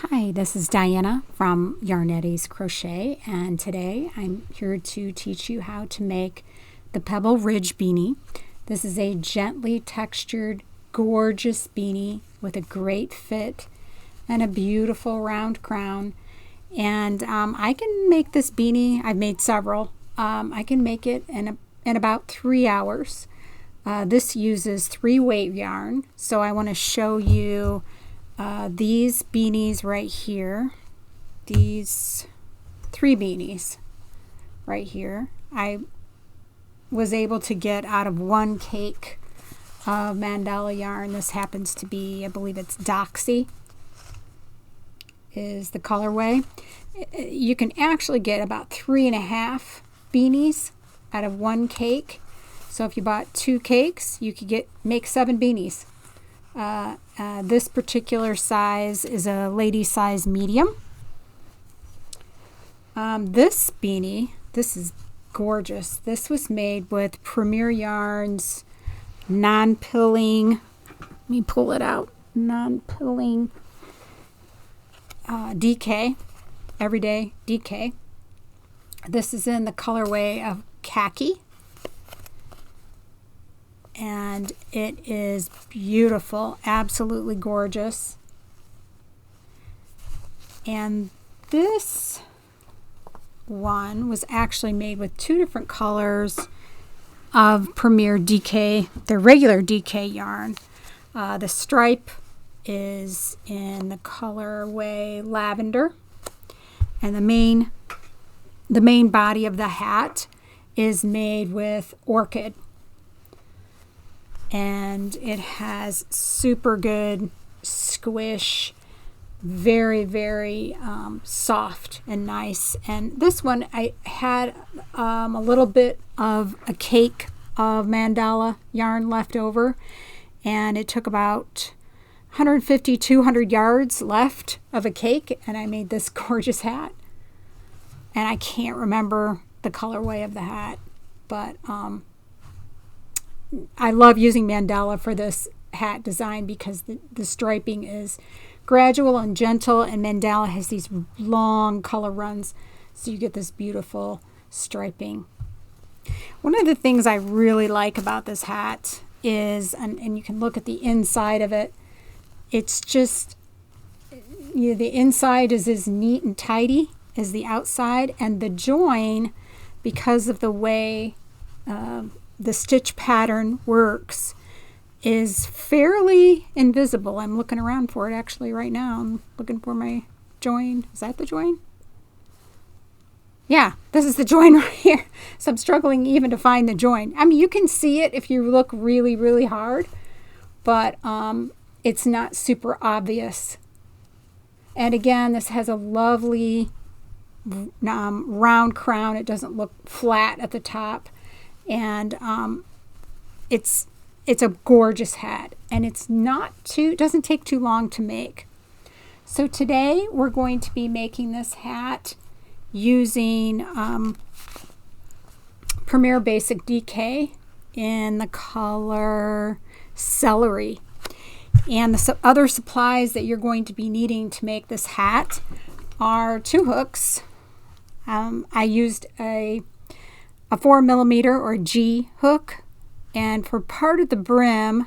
Hi, this is Diana from Yarnetti's Crochet, and today I'm here to teach you how to make the Pebble Ridge beanie. This is a gently textured, gorgeous beanie with a great fit and a beautiful round crown. And I can make this beanie. I've made several. I can make it in about 3 hours. This uses 3-weight yarn, so I want to show you these beanies right here, these 3 beanies right here. I was able to get out of 1 cake of mandala yarn. This happens to be, I believe it's Doxy is the colorway. You can actually get about 3.5 beanies out of 1 cake. So if you bought 2 cakes, you could make 7 beanies. This particular size is a lady size medium. This beanie, this is gorgeous. This was made with Premier Yarns non-pilling, let me pull it out, non-pilling DK, everyday DK. This is in the colorway of khaki. And it is beautiful, absolutely gorgeous. And this one was actually made with 2 different colors of Premier DK, the regular DK yarn. The stripe is in the colorway lavender, and the main body of the hat is made with orchid. And it has super good squish, very, very soft and nice. And this one, I had a little bit of a cake of mandala yarn left over, and it took about 150-200 yards left of a cake, and I made this gorgeous hat. And I can't remember the colorway of the hat, but I love using mandala for this hat design because the striping is gradual and gentle, and mandala has these long color runs, so you get this beautiful striping. One of the things I really like about this hat is, and you can look at the inside of it, it's just, the inside is as neat and tidy as the outside, and the join, because of the way the stitch pattern works, is fairly invisible. I'm looking around for it actually right now. I'm looking for my join. Is that the join? Yeah, this is the join right here. So I'm struggling even to find the join. I mean, you can see it if you look really, really hard, but it's not super obvious. And again, this has a lovely round crown. It doesn't look flat at the top. And it's a gorgeous hat, and it doesn't take too long to make. So today we're going to be making this hat using Premier Basic DK in the color celery. And the other supplies that you're going to be needing to make this hat are 2 hooks. I used a 4mm or G hook, and for part of the brim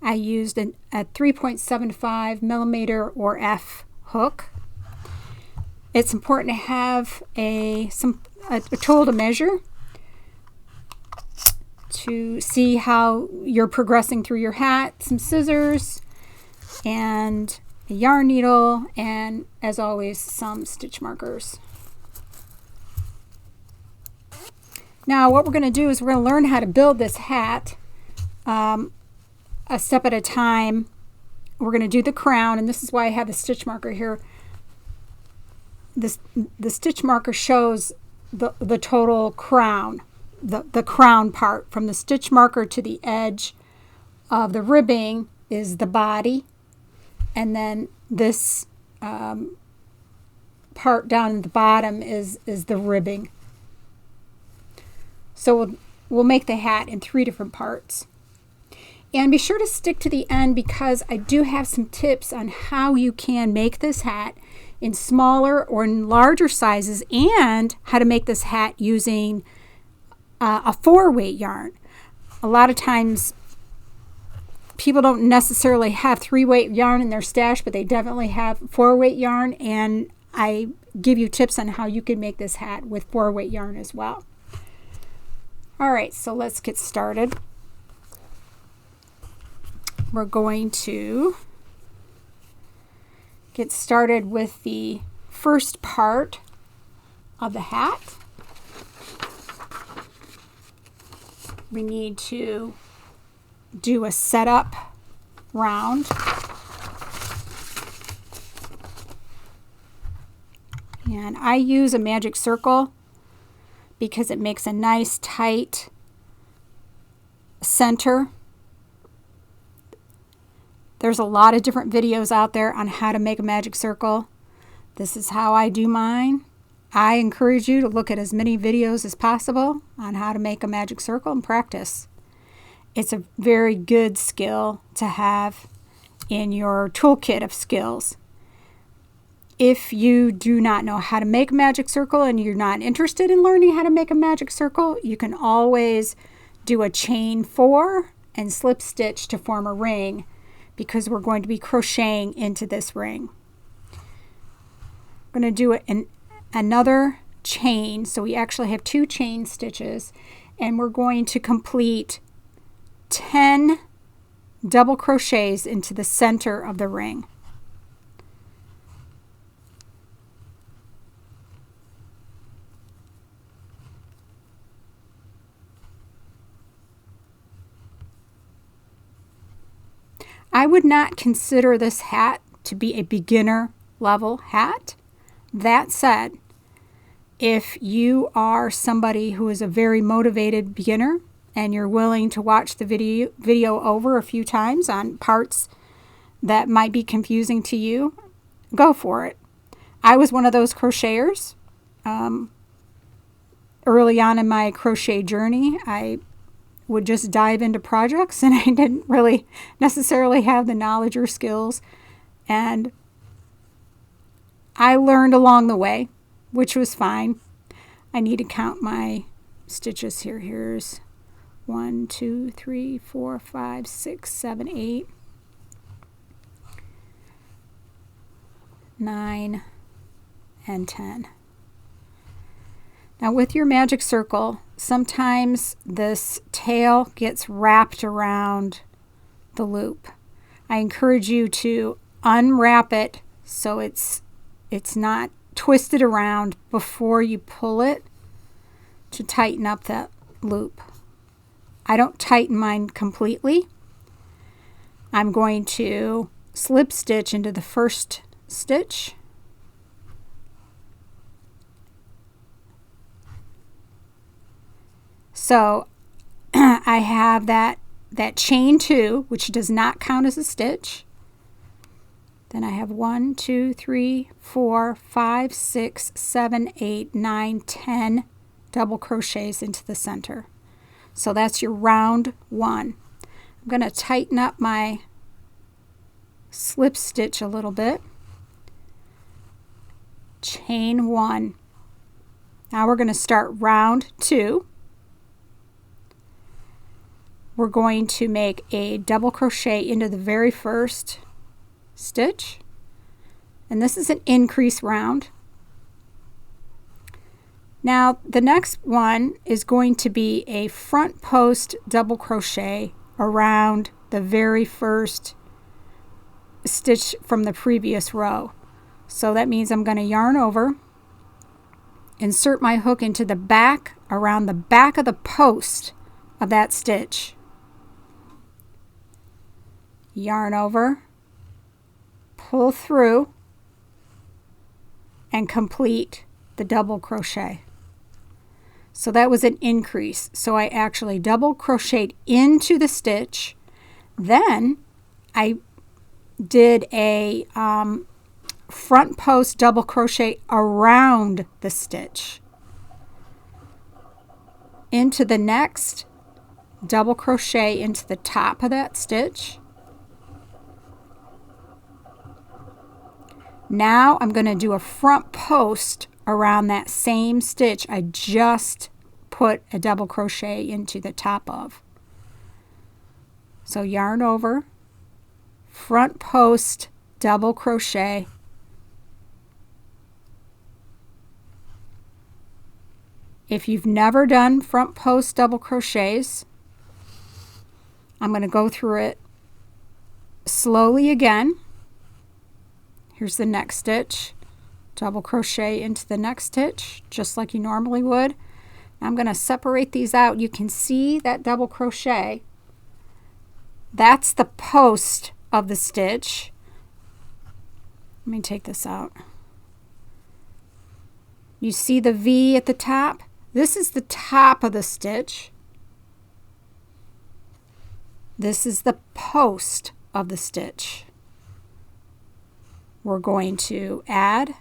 I used a 3.75mm or F hook. It's important to have a tool to measure to see how you're progressing through your hat, some scissors, and a yarn needle, and as always some stitch markers. Now what we're going to do is we're going to learn how to build this hat a step at a time. We're going to do the crown, and this is why I have the stitch marker here. The stitch marker shows the total crown, the crown part. From the stitch marker to the edge of the ribbing is the body, and then this part down at the bottom is the ribbing. So we'll make the hat in 3 different parts. And be sure to stick to the end because I do have some tips on how you can make this hat in smaller or in larger sizes, and how to make this hat using a 4-weight yarn. A lot of times people don't necessarily have 3-weight yarn in their stash, but they definitely have 4-weight yarn, and I give you tips on how you can make this hat with 4-weight yarn as well. All right, so let's get started. We're going to get started with the first part of the hat. We need to do a setup round. And I use a magic circle because it makes a nice tight center. There's a lot of different videos out there on how to make a magic circle. This is how I do mine. I encourage you to look at as many videos as possible on how to make a magic circle and practice. It's a very good skill to have in your toolkit of skills. If you do not know how to make a magic circle and you're not interested in learning how to make a magic circle, you can always do a chain 4 and slip stitch to form a ring, because we're going to be crocheting into this ring. I'm going to do another chain, so we actually have 2 chain stitches, and we're going to complete 10 double crochets into the center of the ring. I would not consider this hat to be a beginner level hat. That said, if you are somebody who is a very motivated beginner and you're willing to watch the video over a few times on parts that might be confusing to you, go for it. I was one of those crocheters. Early on in my crochet journey, I would just dive into projects, and I didn't really necessarily have the knowledge or skills, and I learned along the way, which was fine. I need to count my stitches here. Here's 1, 2, 3, 4, 5, 6, 7, 8, 9, and 10. Now with your magic circle, sometimes this tail gets wrapped around the loop. I encourage you to unwrap it so it's not twisted around before you pull it to tighten up that loop. I don't tighten mine completely. I'm going to slip stitch into the first stitch. So I have that chain 2, which does not count as a stitch. Then I have 1, 2, 3, 4, 5, 6, 7, 8, 9, 10 double crochets into the center. So that's your round 1. I'm going to tighten up my slip stitch a little bit. Chain 1. Now we're going to start round 2. We're going to make a double crochet into the very first stitch, and this is an increase round. Now the next one is going to be a front post double crochet around the very first stitch from the previous row. So that means I'm going to yarn over, insert my hook into the back, around the back of the post of that stitch, yarn over, pull through, and complete the double crochet. So that was an increase. So I actually double crocheted into the stitch. Then I did a front post double crochet around the stitch into the next double crochet into the top of that stitch. Now I'm going to do a front post around that same stitch I just put a double crochet into the top of. So yarn over, front post, double crochet, if you've never done front post double crochets, I'm going to go through it slowly again. Here's the next stitch, double crochet into the next stitch, just like you normally would. I'm going to separate these out. You can see that double crochet. That's the post of the stitch. Let me take this out. You see the V at the top? This is the top of the stitch. This is the post of the stitch. We're going to add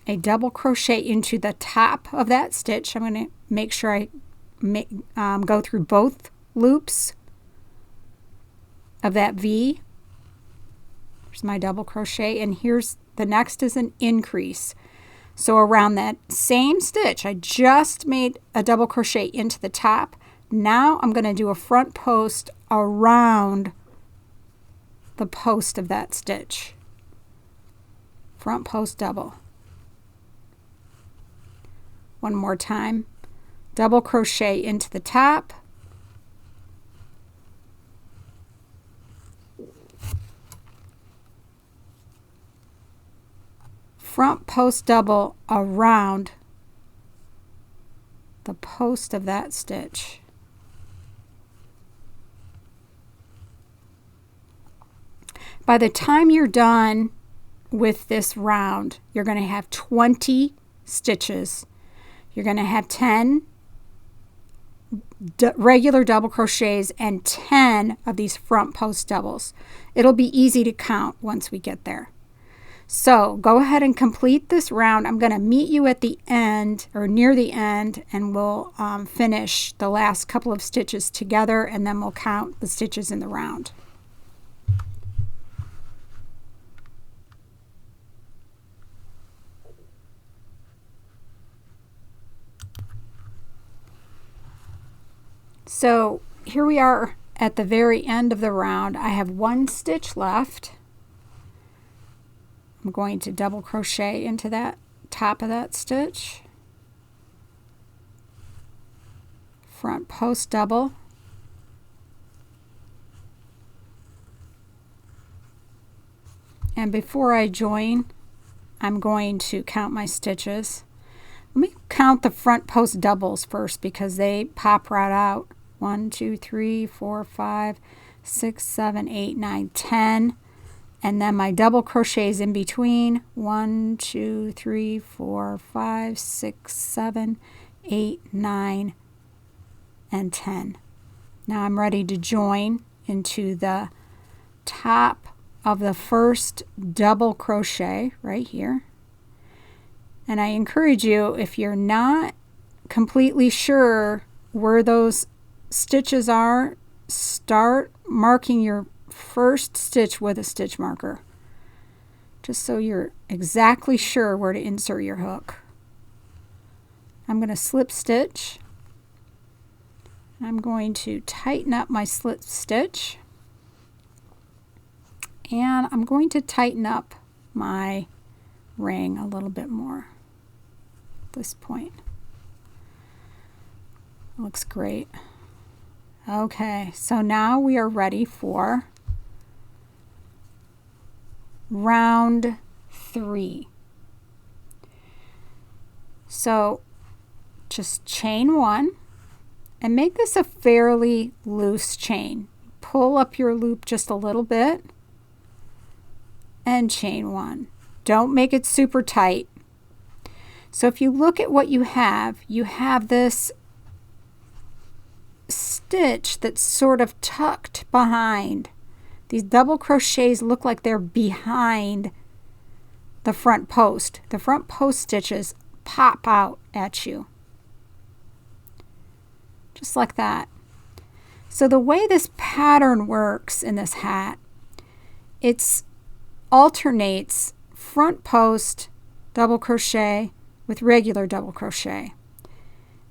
a double crochet into the top of that stitch. I'm going to make sure I go through both loops of that V. Here's my double crochet, and here's the next is an increase. So around that same stitch, I just made a double crochet into the top. Now I'm going to do a front post around the post of that stitch. Front post double. One more time. Double crochet into the top. Front post double around the post of that stitch. By the time you're done with this round, you're going to have 20 stitches. You're going to have 10 regular double crochets and 10 of these front post doubles. It'll be easy to count once we get there. So go ahead and complete this round. I'm going to meet you at the end or near the end, and we'll finish the last couple of stitches together, and then we'll count the stitches in the round. So here we are at the very end of the round. I have one stitch left. I'm going to double crochet into that top of that stitch, front post double, and before I join, I'm going to count my stitches. Let me count the front post doubles first because they pop right out. 1, 2, 3, 4, 5, 6, 7, 8, 9, 10. And then my double crochets in between. 1, 2, 3, 4, 5, 6, 7, 8, 9, and 10. Now I'm ready to join into the top of the first double crochet right here. And I encourage you, if you're not completely sure where those stitches are, start marking your first stitch with a stitch marker, just so you're exactly sure where to insert your hook. I'm going to slip stitch. I'm going to tighten up my slip stitch, and I'm going to tighten up my ring a little bit more at this point. Looks great. Okay, so now we are ready for round 3. So just chain 1 and make this a fairly loose chain. Pull up your loop just a little bit and chain 1. Don't make it super tight. So if you look at what you have this stitch that's sort of tucked behind. These double crochets look like they're behind the front post. The front post stitches pop out at you. just like that. So the way this pattern works in this hat, it alternates front post double crochet with regular double crochet.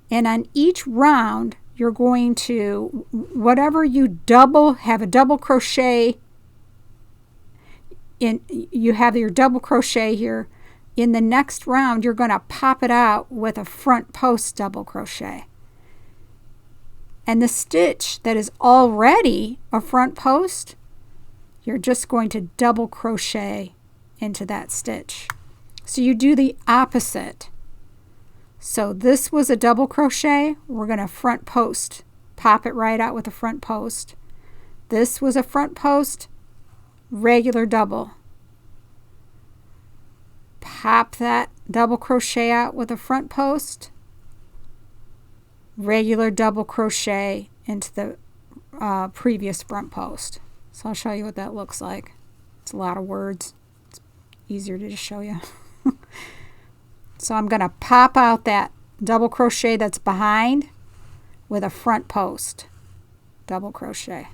And on each round, you're going to, whatever you have a double crochet in, you have your double crochet here. In the next round, you're going to pop it out with a front post double crochet. And the stitch that is already a front post, you're just going to double crochet into that stitch. So you do the opposite. So this was a double crochet. We're going to front post, pop it right out with a front post. This was a front post, regular double. Pop that double crochet out with a front post, regular double crochet into the previous front post. So I'll show you what that looks like. It's a lot of words. It's easier to just show you. So I'm going to pop out that double crochet that's behind with a front post double crochet.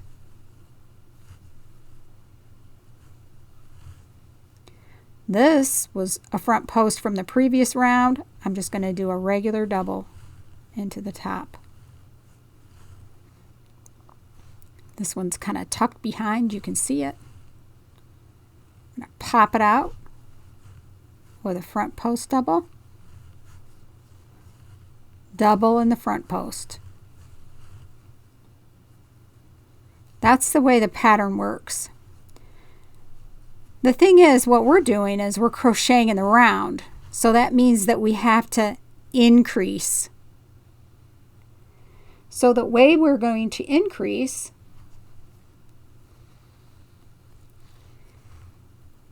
This was a front post from the previous round. I'm just going to do a regular double into the top. This one's kind of tucked behind. You can see it. I'm going to pop it out with a front post double. Double in the front post. That's the way the pattern works. The thing is, what we're doing is we're crocheting in the round. So that means that we have to increase. So the way we're going to increase,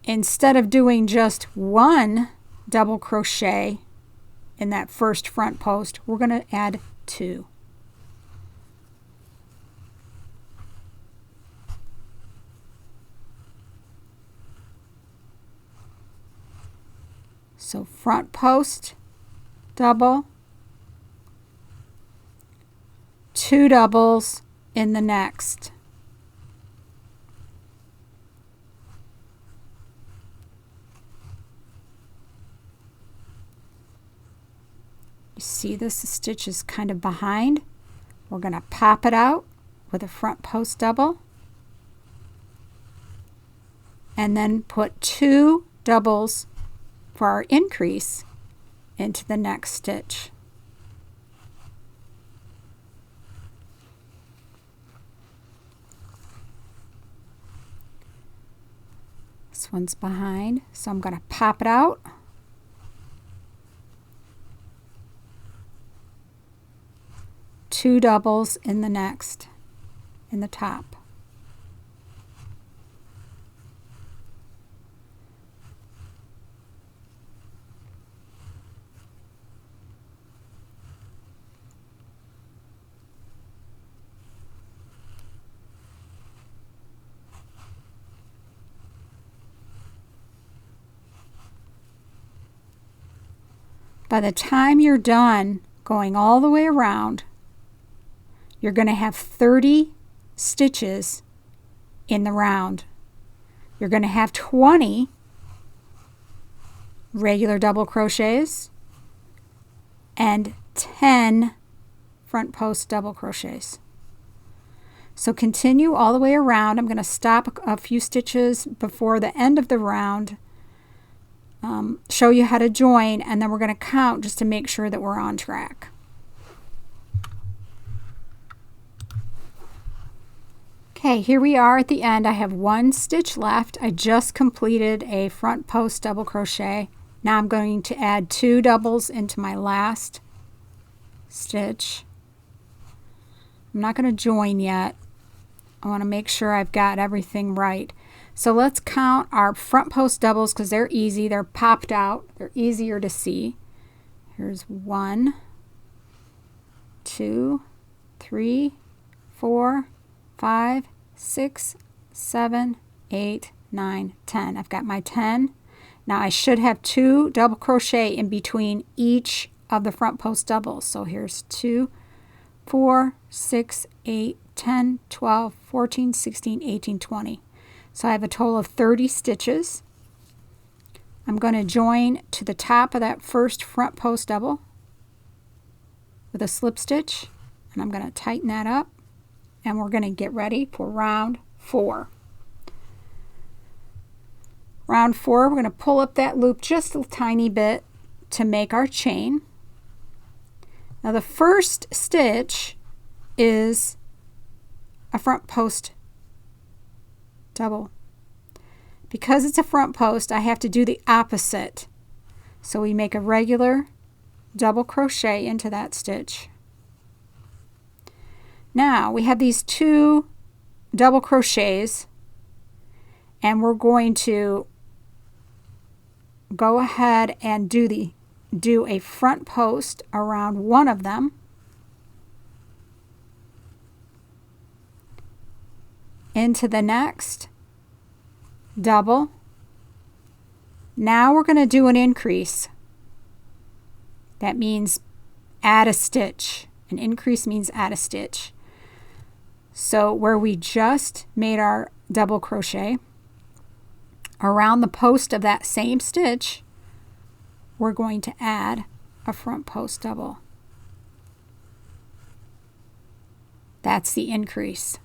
instead of doing just one double crochet in that first front post, we're going to add 2. So front post double, 2 doubles in the next. You see this, the stitch is kind of behind. We're going to pop it out with a front post double and then put 2 doubles for our increase into the next stitch. This one's behind, so I'm going to pop it out. Two doubles in the next, in the top. By the time you're done going all the way around, you're going to have 30 stitches in the round. You're going to have 20 regular double crochets and 10 front post double crochets. So continue all the way around. I'm going to stop a few stitches before the end of the round, show you how to join, and then we're going to count just to make sure that we're on track. Okay, here we are at the end. I have 1 stitch left. I just completed a front post double crochet. Now I'm going to add 2 doubles into my last stitch. I'm not going to join yet. I want to make sure I've got everything right. So let's count our front post doubles because they're easy. They're popped out. They're easier to see. Here's 1, 2, 3, 4, 5, 6, 7, 8, 9, 10. I've got my 10. Now I should have 2 double crochet in between each of the front post doubles. So here's 2, 4, 6, 8, 10, 12, 14, 16, 18, 20. So I have a total of 30 stitches. I'm going to join to the top of that first front post double with a slip stitch, and I'm going to tighten that up, and we're going to get ready for round 4. Round 4, we're going to pull up that loop just a tiny bit to make our chain. Now the first stitch is a front post double. Because it's a front post, I have to do the opposite. So we make a regular double crochet into that stitch. Now we have these 2 double crochets, and we're going to go ahead and do a front post around one of them, into the next double. Now we're going to do an increase. That means add a stitch. An increase means add a stitch. So where we just made our double crochet, around the post of that same stitch, we're going to add a front post double. That's the increase.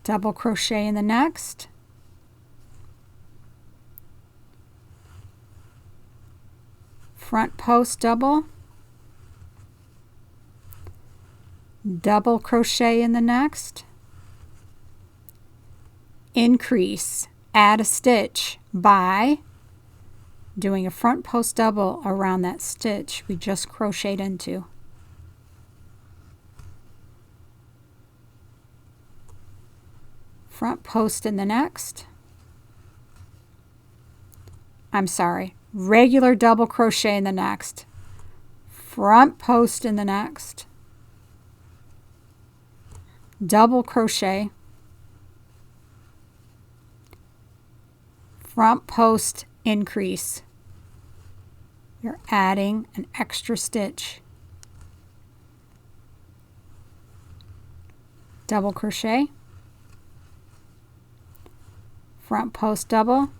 Double crochet in the next. Front post double. Double crochet in the next. Increase, add a stitch by doing a front post double around that stitch we just crocheted into. Front post in the next. Regular double crochet in the next. Front post in the next. Double crochet. Front post increase. You're adding an extra stitch. Double crochet. Front post double.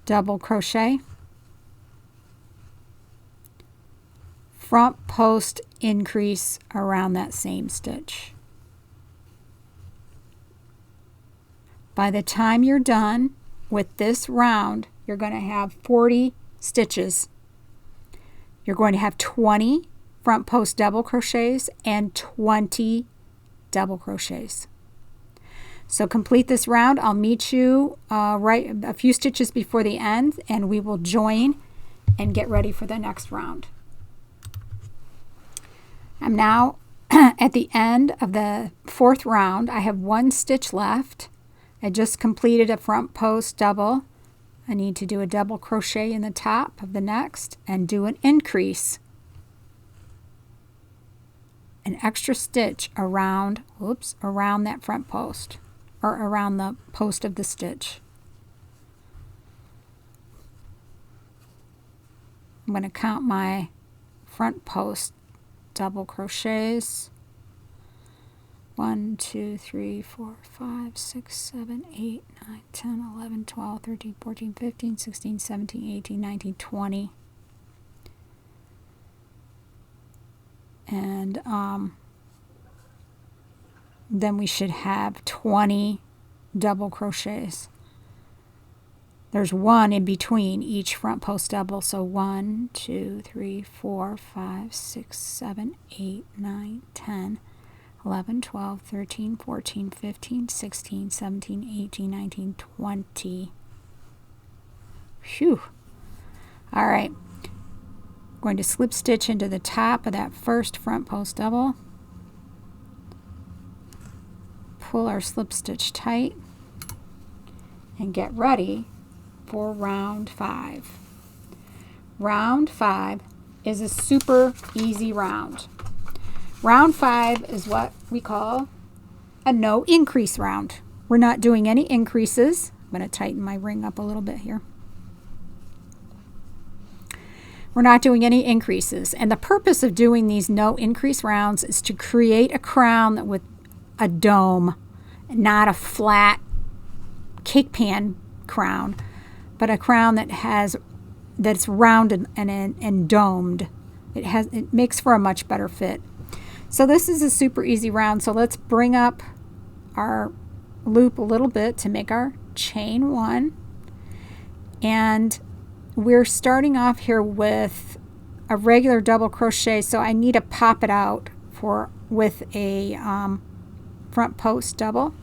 Double crochet. Front post increase around that same stitch. By the time you're done with this round, you're going to have 40 stitches. You're going to have 20 front post double crochets and 20 double crochets. So complete this round. I'll meet you right a few stitches before the end, and we will join and get ready for the next round. I'm now at the end of the 4th round. I have 1 stitch left. I just completed a front post double. I need to do a double crochet in the top of the next and do an increase. An extra stitch around that front post, or around the post of the stitch. I'm going to count my front post double crochets. 1, 2, 3, 4, 5, 6, 7, 8, 9, 10, 11, 12, 13, 14, 15, 16, 17, 18, 19, 20. And then we should have 20 double crochets. There's 1 in between each front post double. So 1, 2, 3, 4, 5, 6, 7, 8, 9, 10, 11, 12, 13, 14, 15, 16, 17, 18, 19, 20. Phew. All right. Going to slip stitch into the top of that first front post double. Pull our slip stitch tight and get ready for round 5. Round 5 is a super easy round. Round 5 is what we call a no increase round. We're not doing any increases. I'm going to tighten my ring up a little bit here. We're not doing any increases. And the purpose of doing these no increase rounds is to create a crown with a dome, not a flat cake pan crown, but a crown that's rounded and domed. It makes for a much better fit. So this is a super easy round. So let's bring up our loop a little bit to make our chain 1. And we're starting off here with a regular double crochet, so I need to pop it out with a front post double.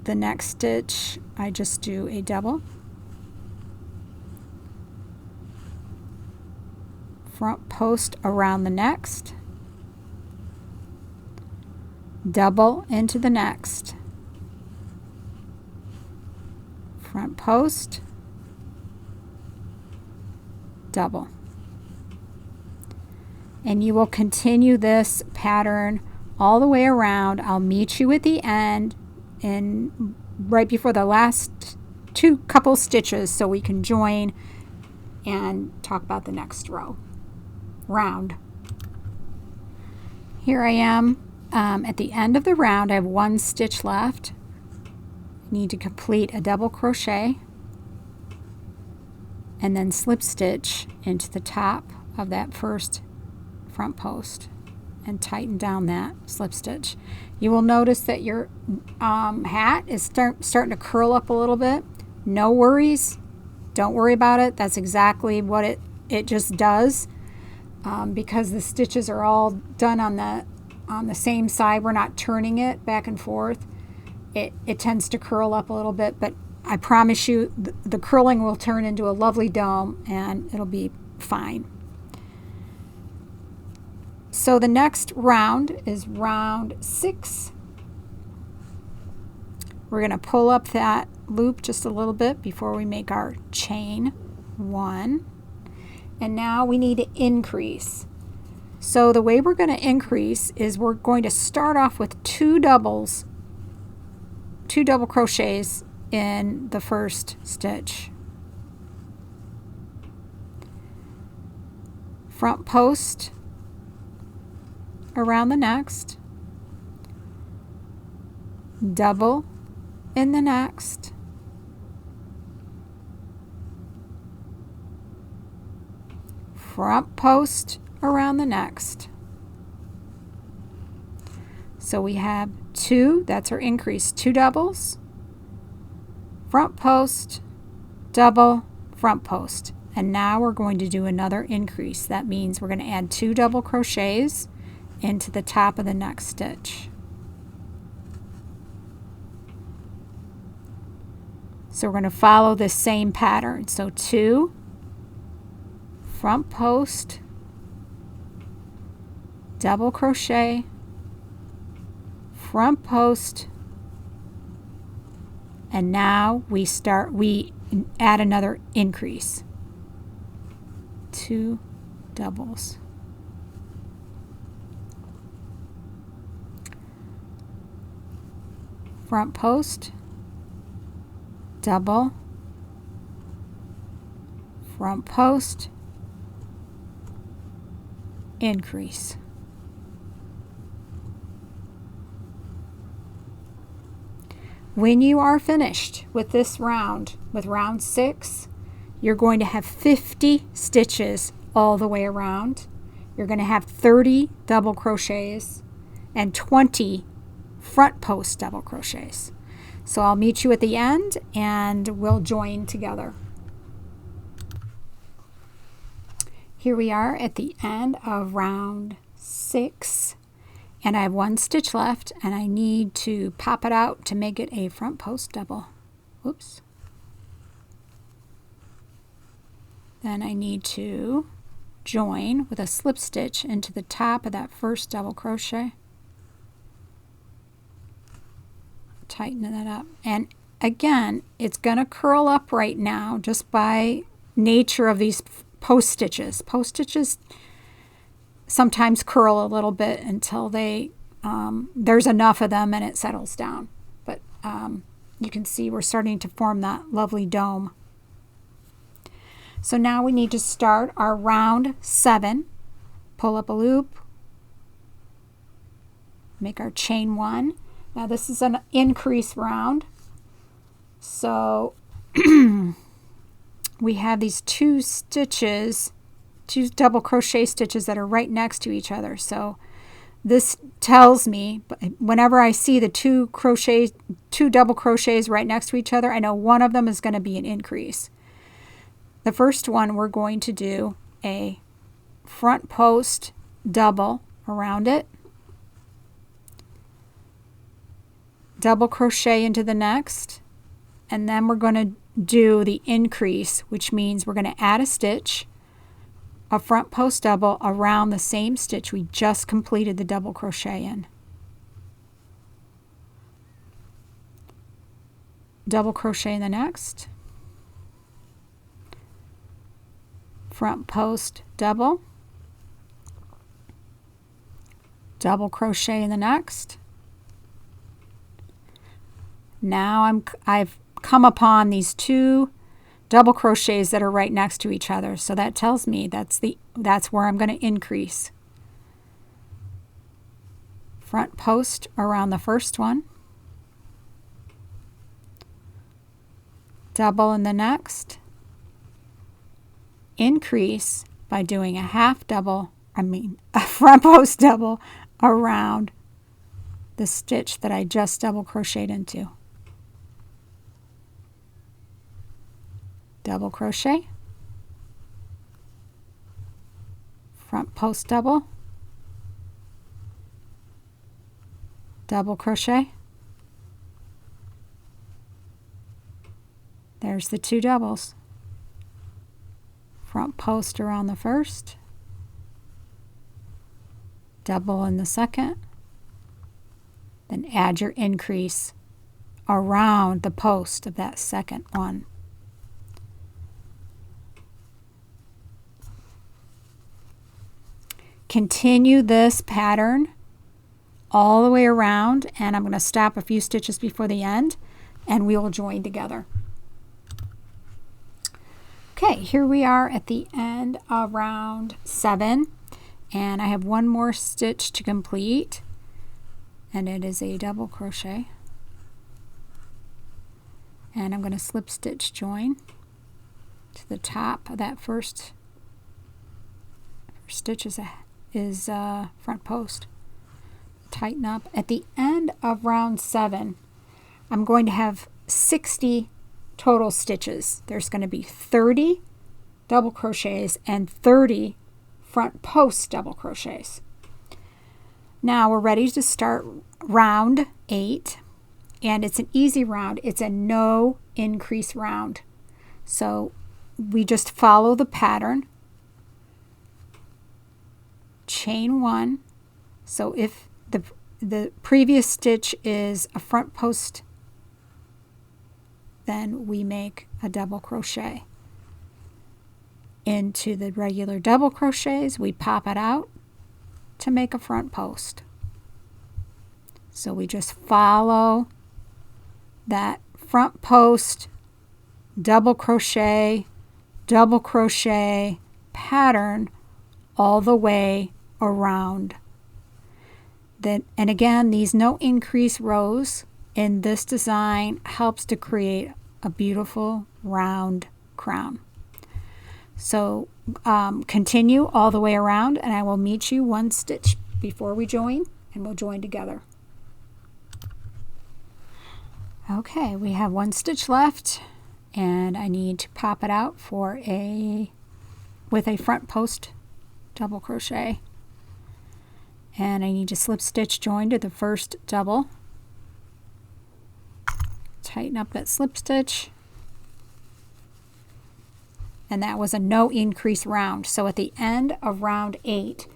The next stitch I just do a double, front post around the next, double into the next, front post, double. And you will continue this pattern all the way around. I'll meet you at the end and right before the last couple stitches so we can join and talk about the next round. Here I am at the end of the round. I have 1 stitch left. Need to complete a double crochet and then slip stitch into the top of that first front post and tighten down that slip stitch. You will notice that your hat is starting to curl up a little bit. No worries. Don't worry about it. That's exactly what it just does because the stitches are all done on the same side. We're not turning it back and forth. It tends to curl up a little bit, but I promise you the curling will turn into a lovely dome and it'll be fine. So the next round is round 6. We're going to pull up that loop just a little bit before we make our chain 1. And now we need to increase. So the way we're going to increase is we're going to start off with 2 double crochets in the first stitch. Front post around the next, double in the next, front post around the next. So we have 2, that's our increase, 2 doubles, front post, double, front post. And now we're going to do another increase. That means we're going to add 2 double crochets into the top of the next stitch. So we're going to follow the same pattern. So 2, front post, double crochet, front post, and now we add another increase. 2 doubles. Front post, double, front post, increase. When you are finished with this round, with round 6, you're going to have 50 stitches all the way around. You're going to have 30 double crochets and 20 front post double crochets. So I'll meet you at the end and we'll join together. Here we are at the end of round 6 and I have 1 stitch left and I need to pop it out to make it a front post double. Whoops. Then I need to join with a slip stitch into the top of that first double crochet. Tighten that up. And again, it's going to curl up right now just by nature of these post stitches. Post stitches sometimes curl a little bit until there's enough of them and it settles down. But you can see we're starting to form that lovely dome So now we need to start our round 7. Pull up a loop, make our chain 1. Now this is an increase round, so we have these 2 stitches, 2 double crochet stitches that are right next to each other. So this tells me whenever I see the 2 double crochets right next to each other, I know one of them is going to be an increase. The first one, we're going to do a front post double around it, double crochet into the next, and then we're going to do the increase, which means we're going to add a stitch, a front post double around the same stitch we just completed the double crochet in. Double crochet in the next, front post double, double crochet in the next. Now I've come upon these 2 double crochets that are right next to each other, so that tells me that's where I'm going to increase. Front post around the first one, double in the next, increase by doing a front post double around the stitch that I just double crocheted into. Double crochet, front post double, double crochet. There's the 2 doubles. Front post around the first, double in the second, then add your increase around the post of that second one. Continue this pattern all the way around, and I'm going to stop a few stitches before the end and we will join together. Okay, here we are at the end of round 7, and I have one more stitch to complete, and it is a double crochet, and I'm going to slip stitch join to the top of that first stitch is front post. Tighten up. At the end of round 7, I'm going to have 60 total stitches. There's going to be 30 double crochets and 30 front post double crochets. Now we're ready to start round 8, and it's an easy round. It's a no increase round. So we just follow the pattern. Chain 1. So if the previous stitch is a front post, then we make a double crochet into the regular double crochets. We pop it out to make a front post. So we just follow that front post double crochet pattern all the way around. Then, and again, these no increase rows in this design helps to create a beautiful round crown. So continue all the way around, and I will meet you one stitch before we join, and we'll join together. Okay, we have one stitch left, and I need to pop it out with a front post double crochet, and I need to slip stitch join to the first double, tighten up that slip stitch, and that was a no increase round. So at the end of round 8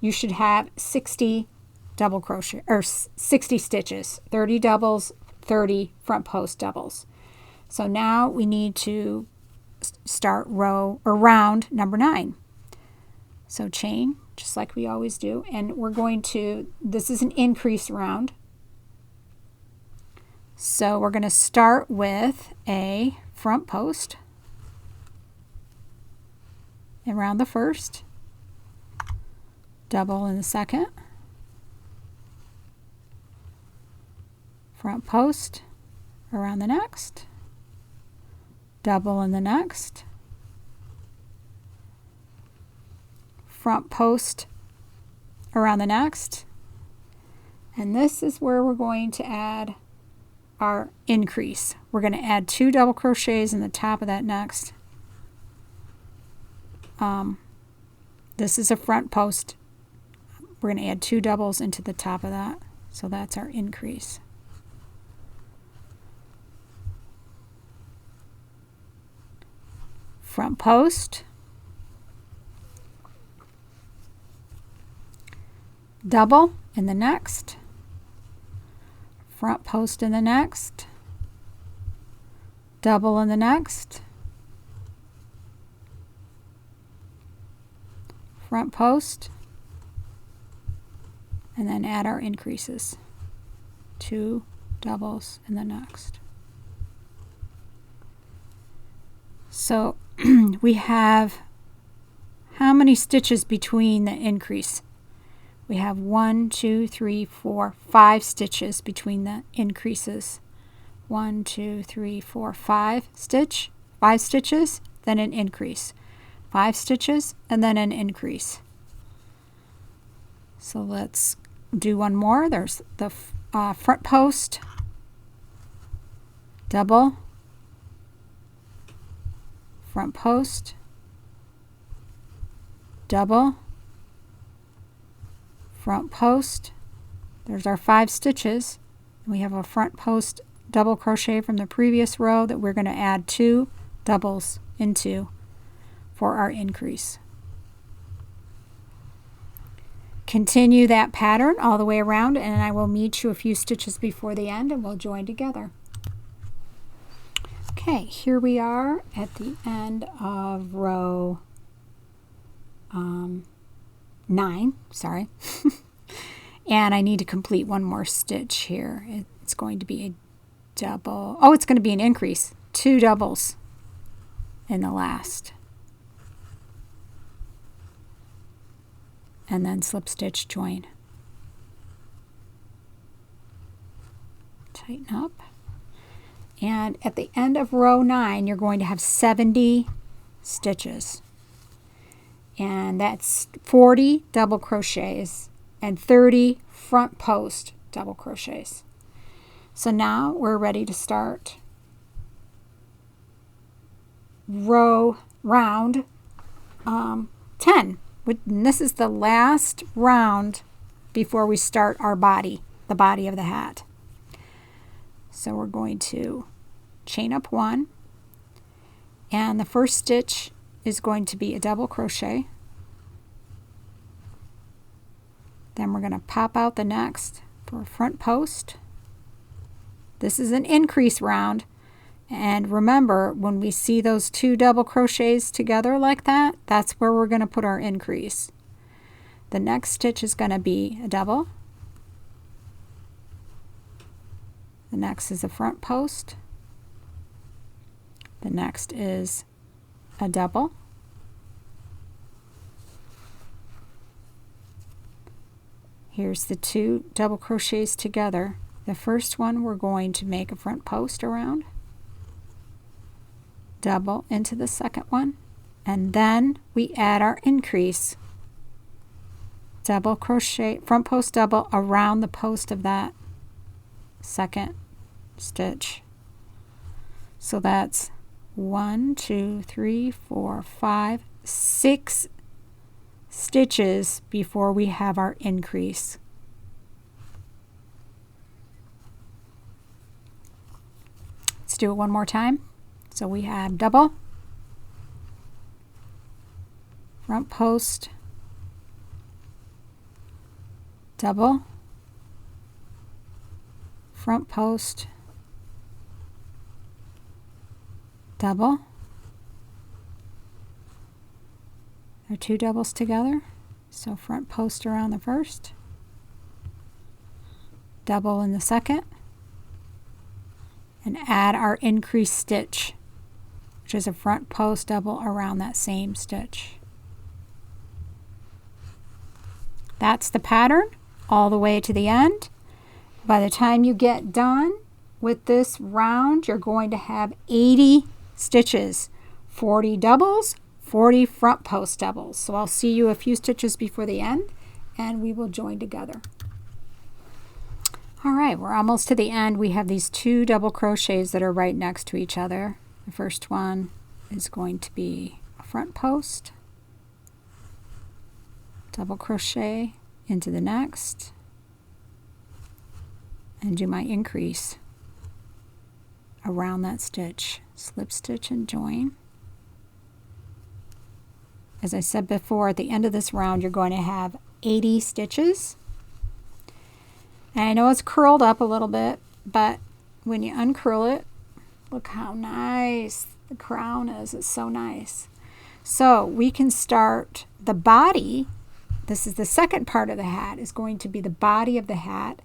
you should have 60 double crochet or 60 stitches, 30 doubles, 30 front post doubles. So now we need to start round number 9. So chain, just like we always do, and we're going to, this is an increase round. So we're going to start with a front post, around the first, double in the second, front post around the next, double in the next, front post around the next, and this is where we're going to add our increase. We're going to add 2 double crochets in the top of that next. This is a front post. We're going to add 2 doubles into the top of that, so that's our increase. Front post, double in the next, front post in the next, double in the next, front post, and then add our increases. 2 doubles in the next. So we have how many stitches between the increase? We have 1, 2, 3, 4, 5 stitches between the increases. 1, 2, 3, 4, 5 stitches, then an increase. 5 stitches, and then an increase. So let's do one more. There's the front post, double, front post, double, front post. There's our 5 stitches. We have a front post double crochet from the previous row that we're going to add 2 doubles into for our increase. Continue that pattern all the way around, and I will meet you a few stitches before the end and we'll join together. Okay, here we are at the end of row 9, sorry. And I need to complete one more stitch here. It's going to be a double. Oh, it's going to be an increase. 2 doubles in the last. And then slip stitch join. Tighten up. And at the end of row 9, you're going to have 70 stitches. And that's 40 double crochets and 30 front post double crochets. So now we're ready to start round 10. And this is the last round before we start our body, the body of the hat. So we're going to chain up 1, and the first stitch is going to be a double crochet. Then we're going to pop out the next for a front post. This is an increase round, and remember, when we see those 2 double crochets together like that, that's where we're going to put our increase. The next stitch is going to be a double. The next is a front post. The next is a double. Here's the 2 double crochets together. The first one we're going to make a front post around, double into the second one, and then we add our increase. Double crochet, front post double around the post of that second stitch. So that's 1, 2, 3, 4, 5, 6 stitches before we have our increase. Let's do it one more time. So we have double, front post, double, front post, double. There are 2 doubles together, so front post around the first, double in the second, and add our increased stitch, which is a front post double around that same stitch. That's the pattern all the way to the end. By the time you get done with this round, you're going to have 80 stitches, 40 doubles, 40 front post doubles. So I'll see you a few stitches before the end and we will join together. All right, we're almost to the end. We have these 2 double crochets that are right next to each other. The first one is going to be a front post, double crochet into the next, and do my increase around that stitch. Slip stitch and join. As I said before, at the end of this round you're going to have 80 stitches. And I know it's curled up a little bit, but when you uncurl it, look how nice the crown is. It's so nice. So we can start the body. This is the second part of the hat, is going to be the body of the hat.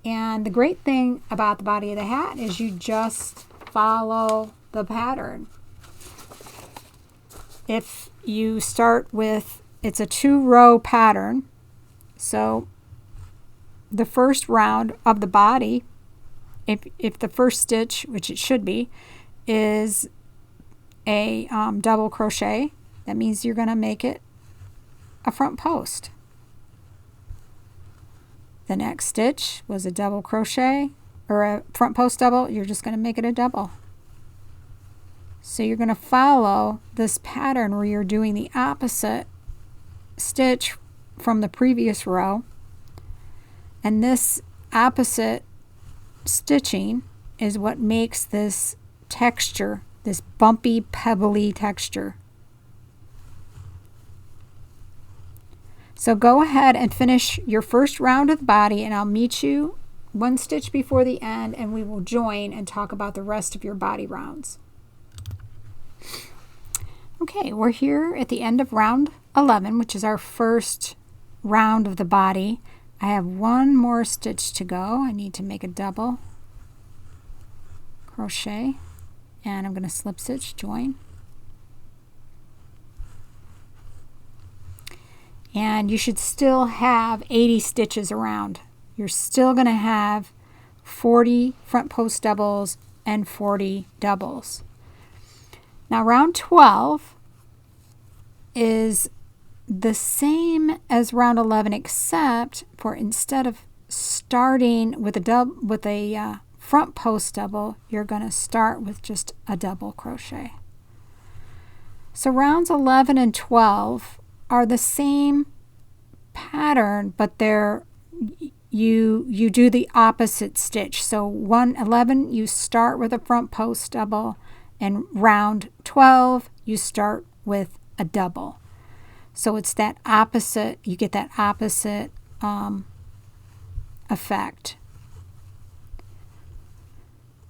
And the great thing about the body of the hat is you just follow the pattern. If you start with, it's a 2-row pattern, so the first round of the body, if the first stitch, which it should be, is a double crochet, that means you're going to make it a front post. The next stitch was a double crochet or a front post double, you're just going to make it a double. So you're going to follow this pattern where you're doing the opposite stitch from the previous row. And this opposite stitching is what makes this texture, this bumpy, pebbly texture. So go ahead and finish your first round of the body, and I'll meet you 1 stitch before the end, and we will join and talk about the rest of your body rounds. Okay, we're here at the end of round 11, which is our first round of the body. I have 1 more stitch to go. I need to make a double crochet, and I'm going to slip stitch, join. And you should still have 80 stitches around. You're still going to have 40 front post doubles and 40 doubles. Now round 12 is the same as round 11, except for instead of starting with a front post double, you're going to start with just a double crochet. So rounds 11 and 12 are the same pattern, but you do the opposite stitch. So 11 you start with a front post double, and round 12 you start with a double. So it's that opposite, you get that opposite effect.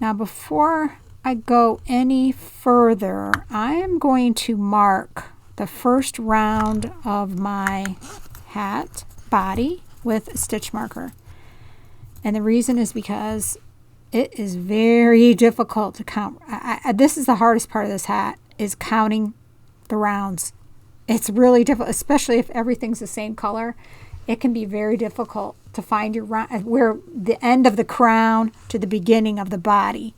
Now before I go any further, I am going to mark the first round of my hat body with a stitch marker. And the reason is because it is very difficult to count. This is the hardest part of this hat, is counting the rounds. It's really difficult, especially if everything's the same color. It can be very difficult to find your round, where the end of the crown to the beginning of the body.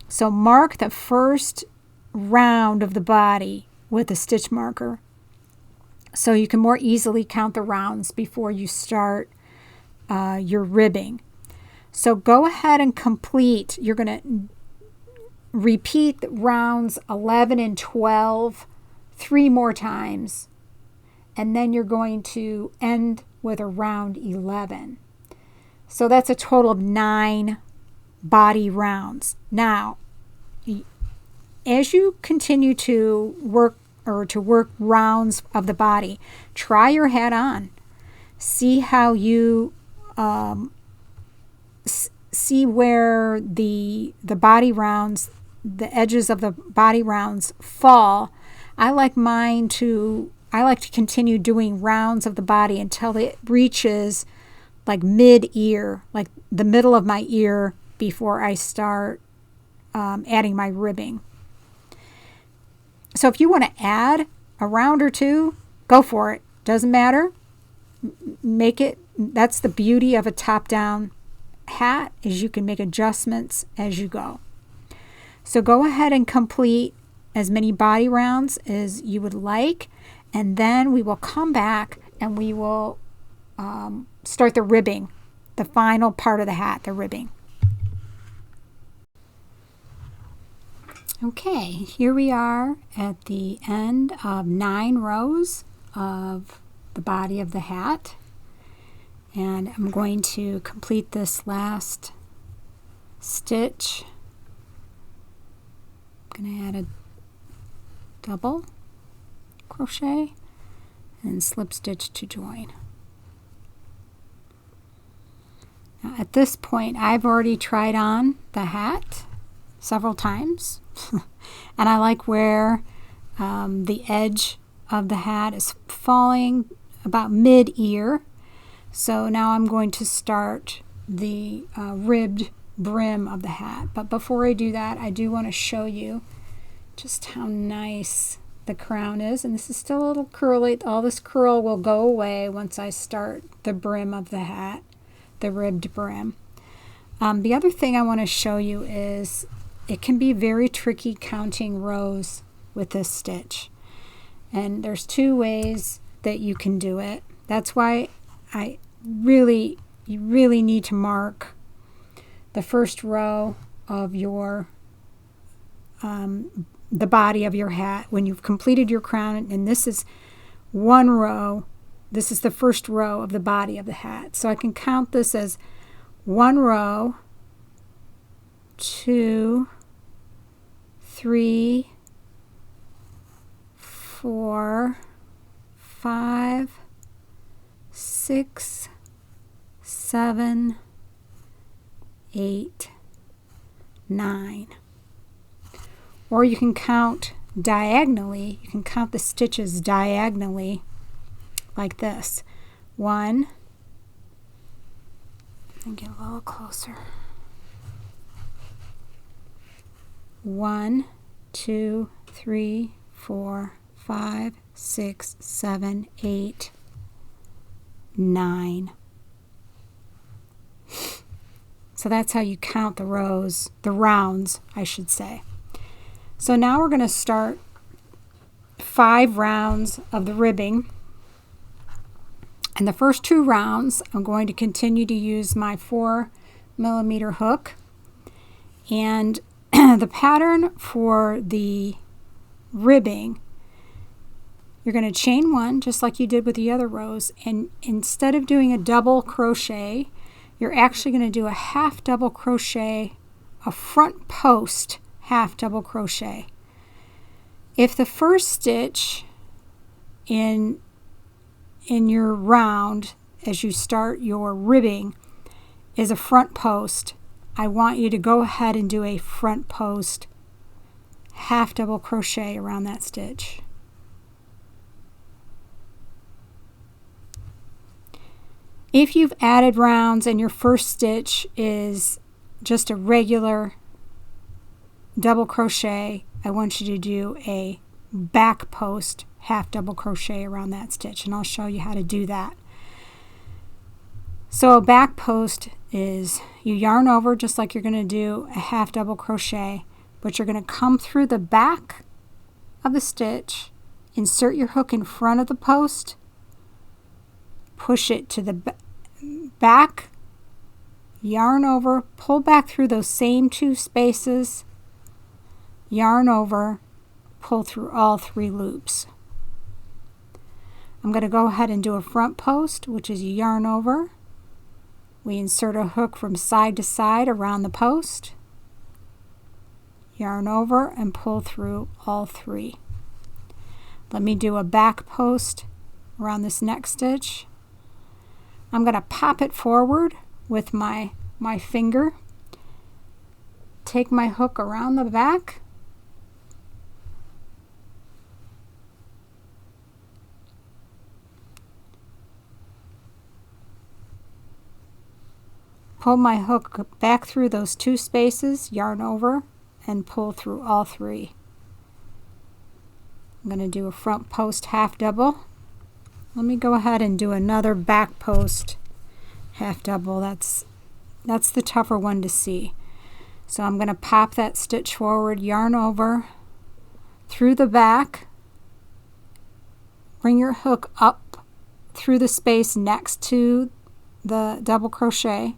So mark the first round of the body with a stitch marker so you can more easily count the rounds before you start your ribbing. So go ahead and complete. You're going to repeat rounds 11 and 12 3 more times, and then you're going to end with a round 11. So that's a total of 9 body rounds. Now, as you continue to work rounds of the body, try your hat on. See how you see where the body rounds, the edges of the body rounds fall. I like to continue doing rounds of the body until it reaches like mid-ear, like the middle of my ear, before I start adding my ribbing. So if you want to add a round or 2, go for it. Doesn't matter. make it, that's the beauty of a top-down hat, is you can make adjustments as you go. So go ahead and complete as many body rounds as you would like, and then we will come back and we will start the ribbing, the final part of the hat, the ribbing. Okay, here we are at the end of 9 rows of the body of the hat, and I'm going to complete this last stitch. I'm going to add a double crochet and slip stitch to join. Now at this point, I've already tried on the hat several times and I like where the edge of the hat is falling about mid-ear. So now I'm going to start the ribbed brim of the hat. But before I do that, I do want to show you just how nice the crown is. And this is still a little curly. All this curl will go away once I start the brim of the hat, the ribbed brim. The other thing I want to show you is it can be very tricky counting rows with this stitch. And there's 2 ways that you can do it. That's why you really need to mark the first row of your the body of your hat when you've completed your crown, and this is 1 row. This is the first row of the body of the hat. So I can count this as 1 row, 2, 3, 4, 5, 6, 7, 8, 9. Or you can count diagonally. You can count the stitches diagonally like this. 1, and get a little closer. 1, 2, 3, 4, 5, 6, 7, 8, 9. So that's how you count the rows, the rounds, I should say. So now we're going to start 5 rounds of the ribbing. And the first 2 rounds, I'm going to continue to use my 4mm hook. And the pattern for the ribbing, you're going to chain 1 just like you did with the other rows, and instead of doing a double crochet, you're actually going to do a half double crochet, a front post half double crochet. If the first stitch in your round as you start your ribbing is a front post, I want you to go ahead and do a front post half double crochet around that stitch. If you've added rounds and your first stitch is just a regular double crochet, I want you to do a back post half double crochet around that stitch, and I'll show you how to do that. So a back post is you yarn over just like you're going to do a half double crochet, but you're going to come through the back of the stitch, insert your hook in front of the post, push it to the back, yarn over, pull back through those same 2 spaces, yarn over, pull through all 3 loops. I'm going to go ahead and do a front post, which is you yarn over, we insert a hook from side to side around the post, yarn over, and pull through all 3. Let me do a back post around this next stitch. I'm going to pop it forward with my finger, take my hook around the back, pull my hook back through those 2 spaces, yarn over, and pull through all 3. I'm going to do a front post half double let me go ahead and do another back post half double. That's the tougher one to see. So I'm going to pop that stitch forward, yarn over through the back, bring your hook up through the space next to the double crochet,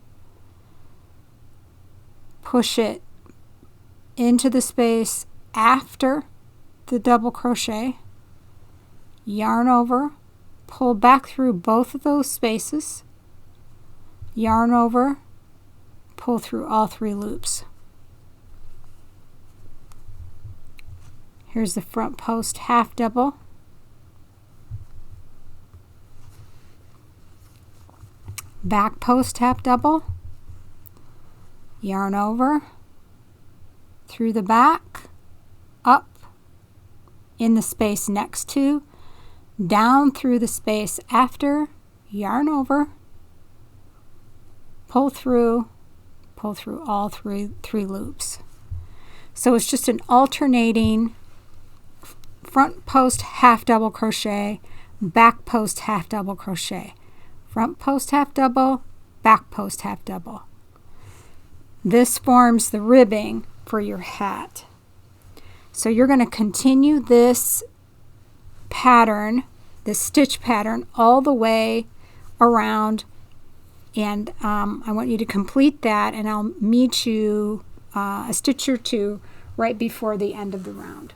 push it into the space after the double crochet, yarn over, pull back through both of those spaces, yarn over, pull through all 3 loops. Here's the front post half double. Back post half double. Yarn over, through the back, up, in the space next to, down through the space after, yarn over, pull through all three loops. So it's just an alternating front post half double crochet, back post half double crochet, front post half double, back post half double. This forms the ribbing for your hat. So you're going to continue this pattern, this stitch pattern, all the way around, and I want you to complete that, and I'll meet you a stitch or two right before the end of the round.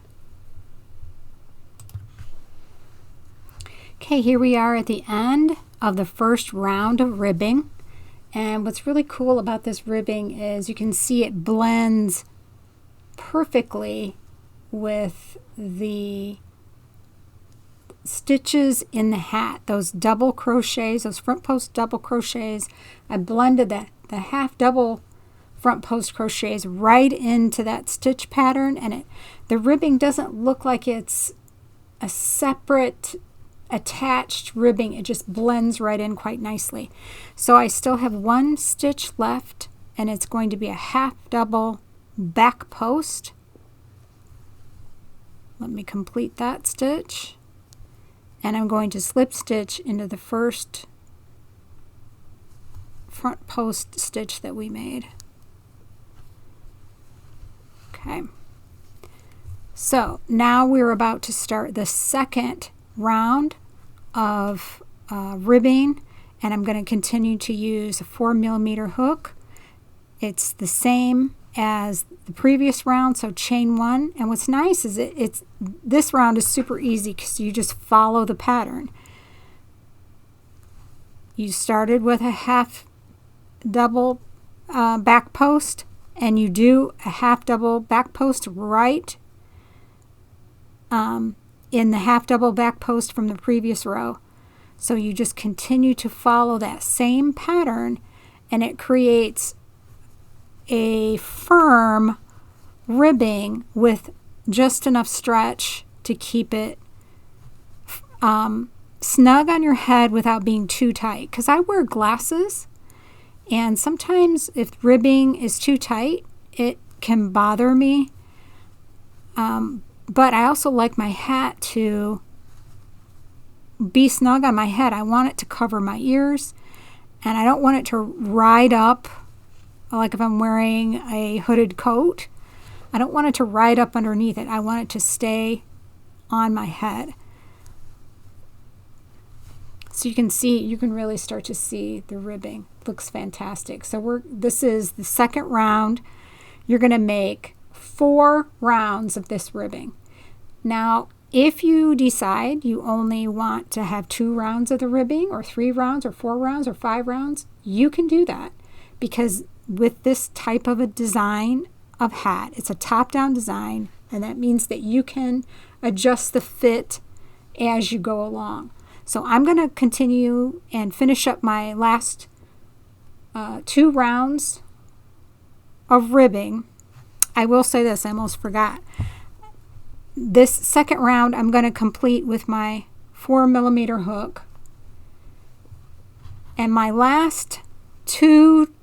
Okay, here we are at the end of the first round of ribbing, and what's really cool about this ribbing is you can see it blends perfectly with the stitches in the hat, those double crochets, those front post double crochets. I blended the half double front post crochets right into that stitch pattern, and the ribbing doesn't look like it's a separate attached ribbing. It just blends right in quite nicely. So I still have 1 stitch left, and it's going to be a half double back post. Let me complete that stitch, and I'm going to slip stitch into the first front post stitch that we made. Okay, so now we're about to start the second round of ribbing, and I'm going to continue to use a 4mm hook. It's the same as the previous round, so chain 1. And what's nice is this round is super easy because you just follow the pattern. You started with a half double back post, and you do a half double back post right in the half double back post from the previous row. So you just continue to follow that same pattern, and it creates a firm ribbing with just enough stretch to keep it snug on your head without being too tight. Because I wear glasses, and sometimes if ribbing is too tight, it can bother me. But I also like my hat to be snug on my head. I want it to cover my ears, and I don't want it to ride up, like if I'm wearing a hooded coat. I don't want it to ride up underneath it. I want it to stay on my head. So you can really start to see the ribbing. It looks fantastic. So this is the second round. You're going to make 4 rounds of this ribbing. Now, if you decide you only want to have 2 rounds of the ribbing, or 3 rounds, or 4 rounds, or 5 rounds, you can do that, because with this type of a design of hat, it's a top-down design, and that means that you can adjust the fit as you go along. So I'm going to continue and finish up my last 2 rounds of ribbing. I will say this, I almost forgot. This second round I'm going to complete with my 4mm hook, and my last 2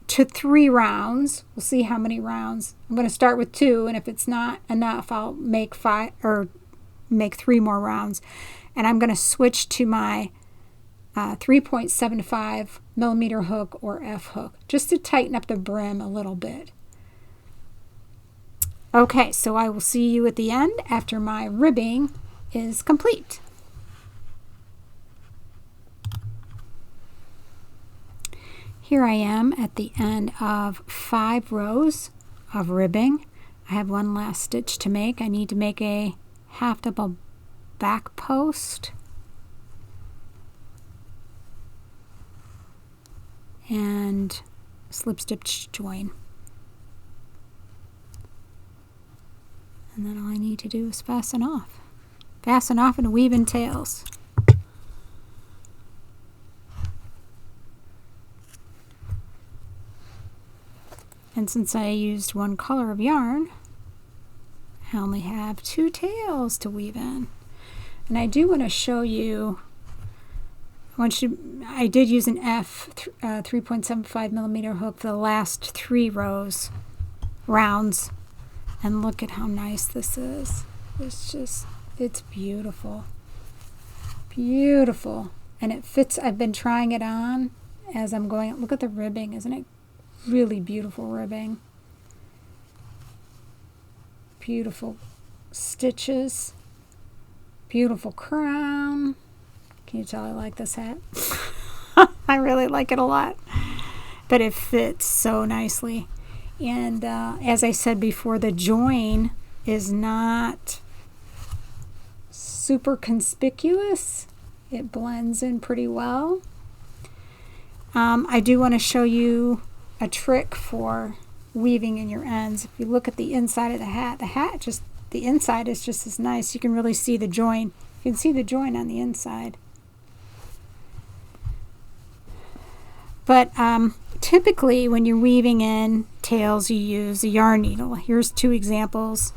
to 3 rounds, we'll see how many rounds. I'm going to start with 2, and if it's not enough, I'll make 5 or make 3 more rounds. And I'm going to switch to my 3.75 millimeter hook or F hook, just to tighten up the brim a little bit. Okay, so I will see you at the end after my ribbing is complete. Here I am at the end of 5 rows of ribbing. I have one last stitch to make. I need to make a half double back post and slip stitch join. And then all I need to do is fasten off. Fasten off and weave in tails. And since I used one color of yarn, I only have 2 tails to weave in. And I do want to show you, I did use an F 3.75 millimeter hook for the last 3 rounds. And look at how nice this is. It's beautiful. Beautiful. And it fits. I've been trying it on as I'm going. Look at the ribbing. Isn't it really beautiful ribbing? Beautiful stitches. Beautiful crown. Can you tell I like this hat? I really like it a lot. But it fits so nicely. And as I said before, the join is not super conspicuous. It blends in pretty well. I do want to show you a trick for weaving in your ends. If you look at the inside of the hat, the inside is just as nice. You can really see the join. You can see the join on the inside. But typically when you're weaving in tails, you use a yarn needle. Here's 2 examples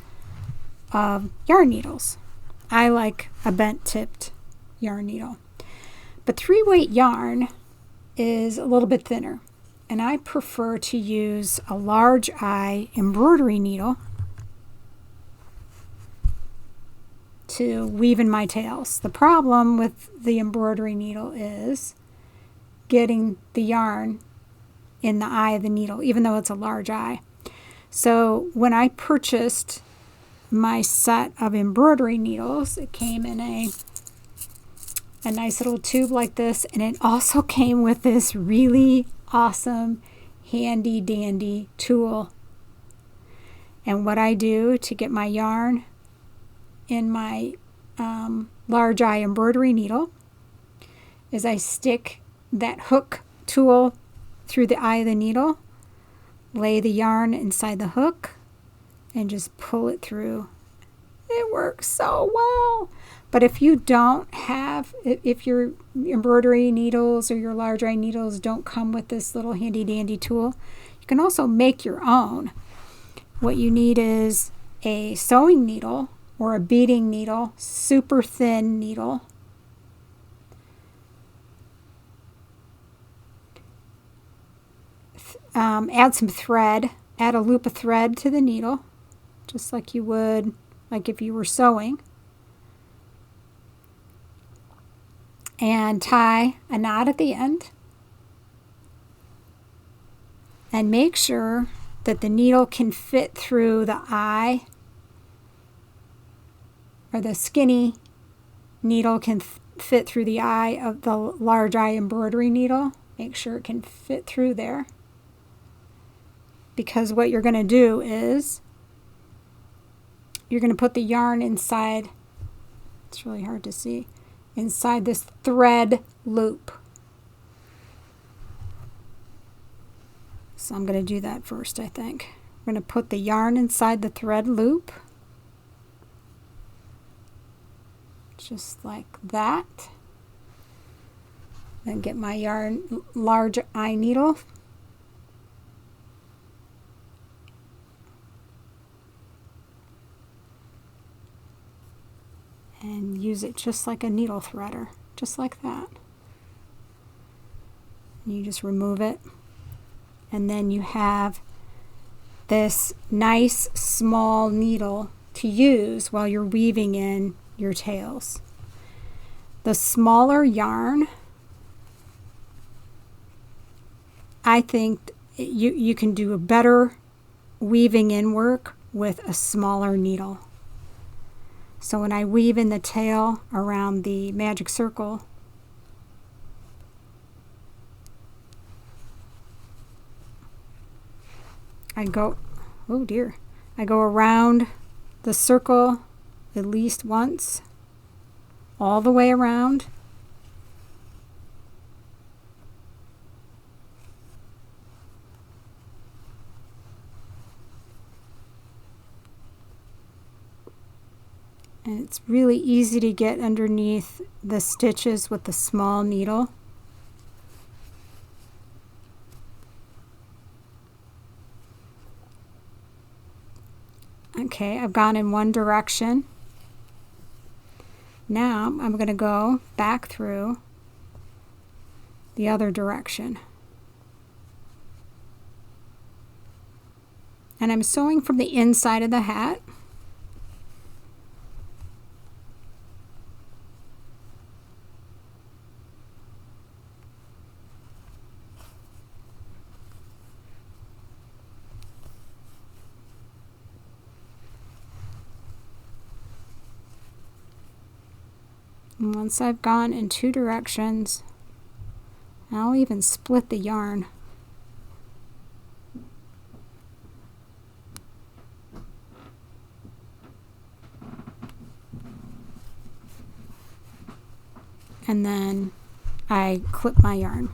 of yarn needles. I like a bent tipped yarn needle. But 3-weight yarn is a little bit thinner. And I prefer to use a large eye embroidery needle to weave in my tails. The problem with the embroidery needle is getting the yarn in the eye of the needle, even though it's a large eye. So when I purchased my set of embroidery needles, it came in a nice little tube like this, and it also came with this really awesome handy dandy tool. And what I do to get my yarn in my large eye embroidery needle is I stick that hook tool through the eye of the needle, lay the yarn inside the hook, and just pull it through. It works so well. But if you don't have, if your embroidery needles or your large eye needles don't come with this little handy dandy tool, you can also make your own. What you need is a sewing needle or a beading needle, super thin needle. Add some thread, add a loop of thread to the needle, just like you would like if you were sewing. And tie a knot at the end. And make sure that the needle can fit through the eye, or the skinny needle can fit through the eye of the large eye embroidery needle. Make sure it can fit through there. Because what you're going to do is you're going to put the yarn inside, it's really hard to see, inside this thread loop. So I'm going to do that first, I think. I'm going to put the yarn inside the thread loop. Just like that. Then get my yarn large eye needle. And use it just like a needle threader, just like that. And you just remove it. And then you have this nice small needle to use while you're weaving in your tails. The smaller yarn I think you can do a better weaving in work with a smaller needle. So when I weave in the tail around the magic circle, I go, oh dear, I go around the circle at least once, all the way around. And it's really easy to get underneath the stitches with the small needle. Okay, I've gone in one direction. Now I'm going to go back through the other direction. And I'm sewing from the inside of the hat. And once I've gone in two directions, I'll even split the yarn. And then I clip my yarn.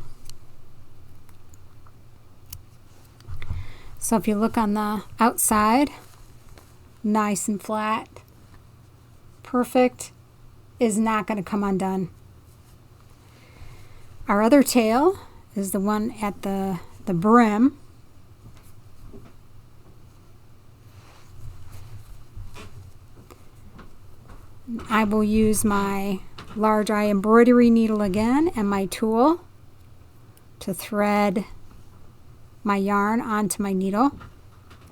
So if you look on the outside, nice and flat, perfect, is not going to come undone. Our other tail is the one at the brim. I will use my large eye embroidery needle again and my tool to thread my yarn onto my needle.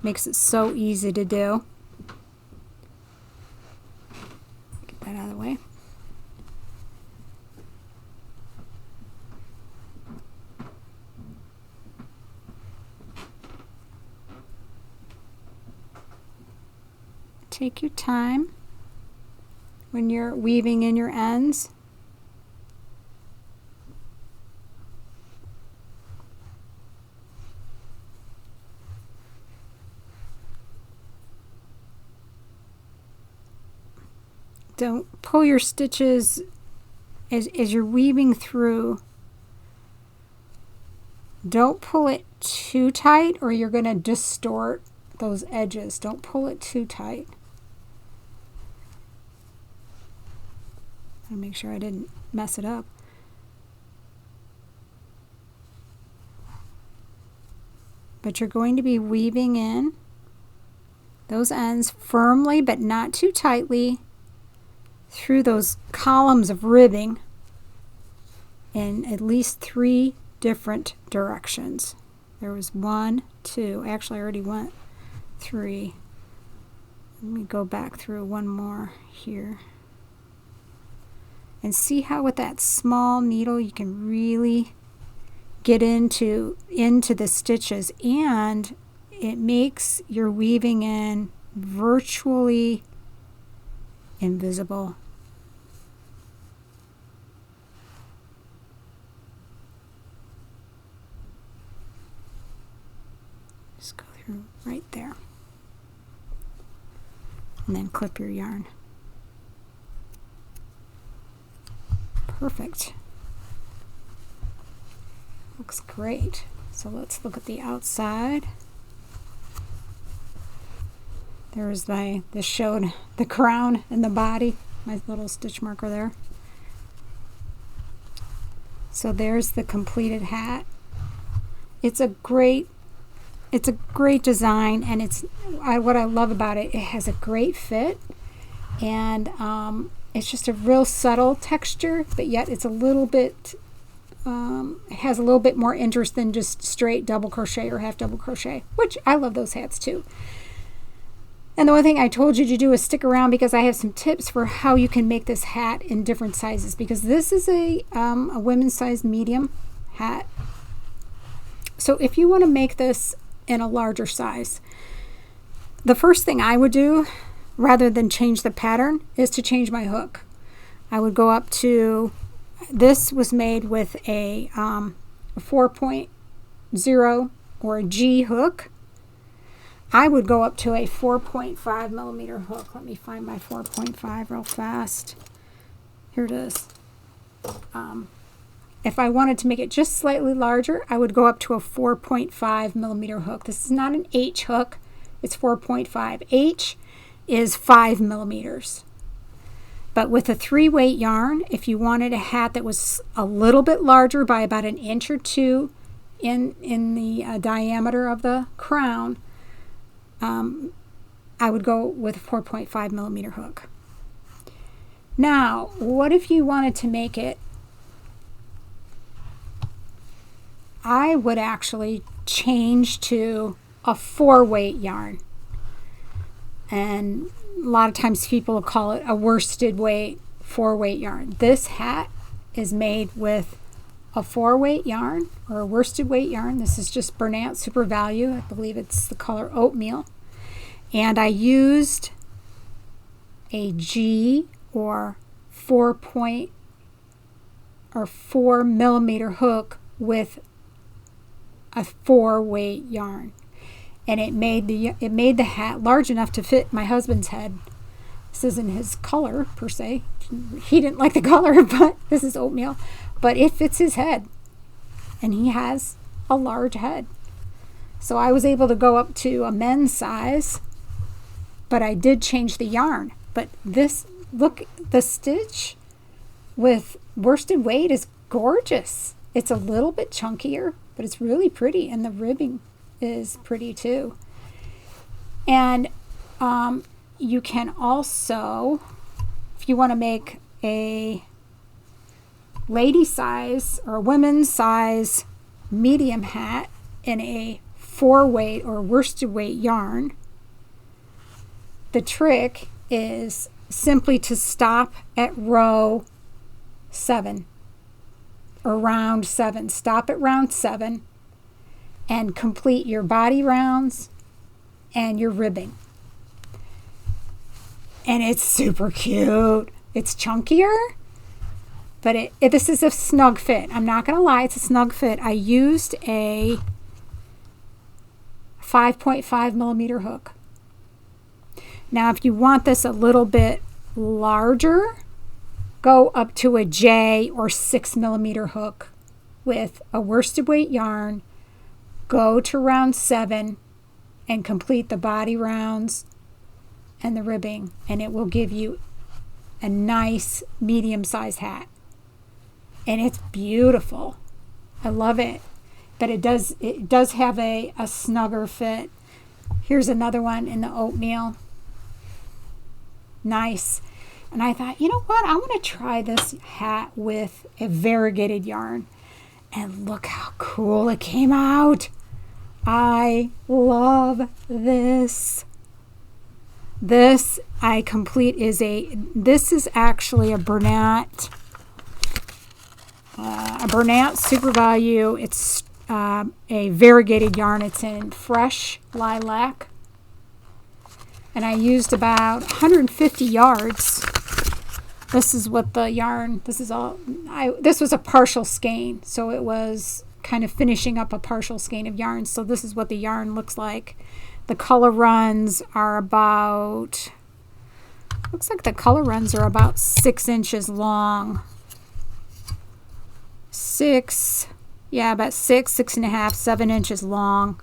Makes it so easy to do. Get that out of the way. Take your time when you're weaving in your ends. Don't pull your stitches as you're weaving through. Don't pull it too tight or you're going to distort those edges. Don't pull it too tight. I'll make sure I didn't mess it up. But you're going to be weaving in those ends firmly but not too tightly through those columns of ribbing in at least 3 different directions. There was 1, 2, actually I already went 3. Let me go back through one more here. And see how with that small needle you can really get into the stitches, and it makes your weaving in virtually invisible. Just go through right there. And then clip your yarn. Perfect. Looks great. So let's look at the outside. There's this showed the crown and the body, my little stitch marker there. So there's the completed hat. It's a great design, and what I love about it, it has a great fit, and it's just a real subtle texture, but yet it's a little bit, it has a little bit more interest than just straight double crochet or half double crochet, which I love those hats too. And the one thing I told you to do is stick around, because I have some tips for how you can make this hat in different sizes, because this is a women's size medium hat. So if you want to make this in a larger size, the first thing I would do, rather than change the pattern, is to change my hook. I would go up to, this was made with a 4.0 or a G hook. I would go up to a 4.5 millimeter hook. Let me find my 4.5 real fast. Here it is. If I wanted to make it just slightly larger, I would go up to a 4.5 millimeter hook. This is not an H hook, it's 4.5. H is 5 millimeters. But with a 3-weight yarn, if you wanted a hat that was a little bit larger by about an inch or two in the diameter of the crown, I would go with a 4.5 millimeter hook. Now, what if you wanted to make it? I would actually change to a 4-weight yarn. And a lot of times people will call it a worsted weight 4-weight yarn. This hat is made with a 4-weight yarn or a worsted weight yarn. This is just Bernat Super Value. I believe it's the color oatmeal. And I used a G or 4 millimeter hook with a 4-weight yarn, and it made the hat large enough to fit my husband's head. This isn't his color per se. He didn't like the color, but this is oatmeal. But it fits his head, and he has a large head. So I was able to go up to a men's size, but I did change the yarn. But this, look, the stitch with worsted weight is gorgeous. It's a little bit chunkier, but it's really pretty, and the ribbing is pretty too. And you can also, if you want to make a lady size or a women's size medium hat in a 4-weight or worsted weight yarn, the trick is simply to stop at row 7 or round 7. Stop at round 7 and complete your body rounds and your ribbing. And it's super cute. It's chunkier, but this is a snug fit. I'm not going to lie, it's a snug fit. I used a 5.5 millimeter hook. Now, if you want this a little bit larger, go up to a J or 6 millimeter hook with a worsted weight yarn. Go to round 7 and complete the body rounds and the ribbing, and it will give you a nice medium-sized hat. And it's beautiful. I love it. But it does have a snugger fit. Here's another one in the oatmeal. Nice. And I thought, you know what? I want to try this hat with a variegated yarn. And look how cool it came out. I love this. This this is actually a Bernat Super Value. It's a variegated yarn. It's in fresh lilac. And I used about 150 yards. This is what the yarn, this was a partial skein. So it was kind of finishing up a partial skein of yarn. So this is what the yarn looks like. The color runs are about, looks like the color runs are about 6 inches long. About 6.5, 7 inches long.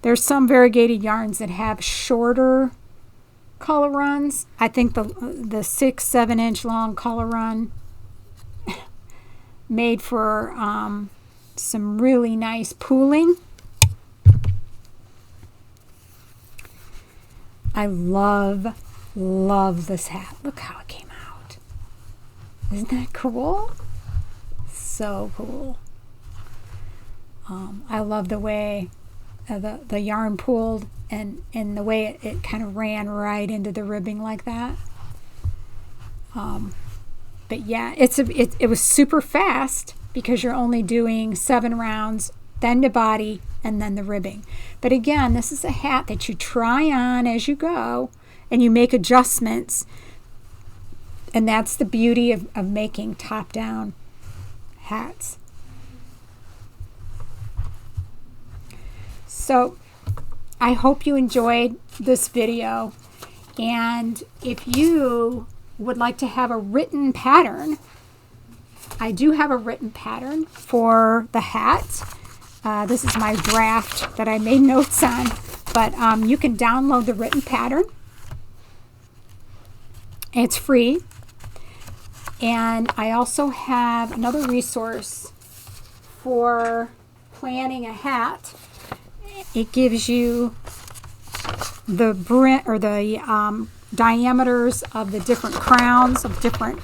There's some variegated yarns that have shorter color runs. I think the 6-7 inch long color run made for some really nice pooling. I love this hat. Look how it came out. Isn't that cool? So cool. I love the way the yarn pooled and the way it kind of ran right into the ribbing like that. But yeah, it was super fast because you're only doing 7 rounds then the body, and then the ribbing. But again, this is a hat that you try on as you go, and you make adjustments. And that's the beauty of making top-down hats. So I hope you enjoyed this video. And if you would like to have a written pattern, I do have a written pattern for the hat. This is my draft that I made notes on, but you can download the written pattern. It's free. And I also have another resource for planning a hat. It gives you the brim or the diameters of the different crowns of different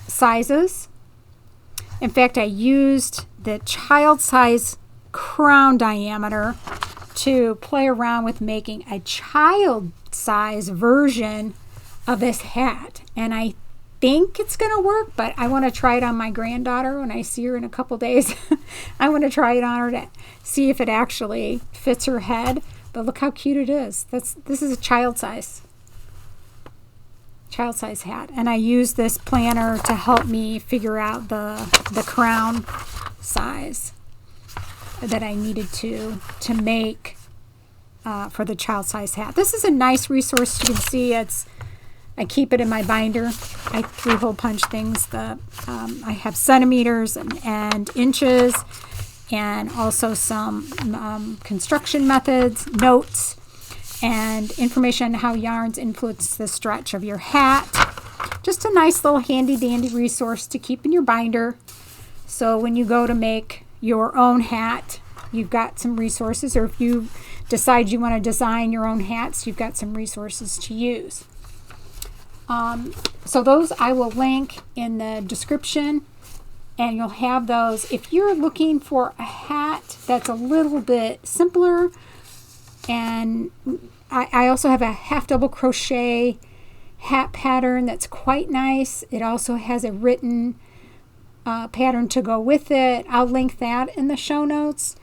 sizes. In fact, I used the child size crown diameter to play around with making a child size version of this hat, and I think it's gonna work, but I want to try it on my granddaughter when I see her in a couple days. I want to try it on her to see if it actually fits her head. But look how cute it is. This is a child size hat, and I use this planner to help me figure out the crown size that I needed to make for the child size hat. This is a nice resource. You can see I keep it in my binder. I 3-hole punch things. I have centimeters and inches, and also some construction methods, notes, and information on how yarns influence the stretch of your hat. Just a nice little handy dandy resource to keep in your binder. So when you go to make your own hat, you've got some resources, or if you decide you want to design your own hats, you've got some resources to use. So those I will link in the description, and you'll have those. If you're looking for a hat that's a little bit simpler, and I also have a half double crochet hat pattern that's quite nice. It also has a written pattern to go with it. I'll link that in the show notes.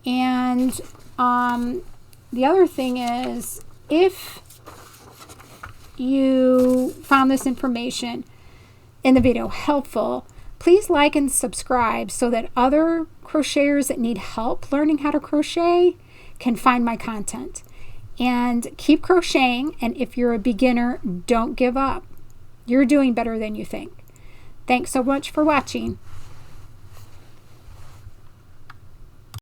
And the other thing is, if you found this information in the video helpful, please like and subscribe so that other crocheters that need help learning how to crochet can find my content. And keep crocheting, and if you're a beginner, don't give up. You're doing better than you think. Thanks so much for watching.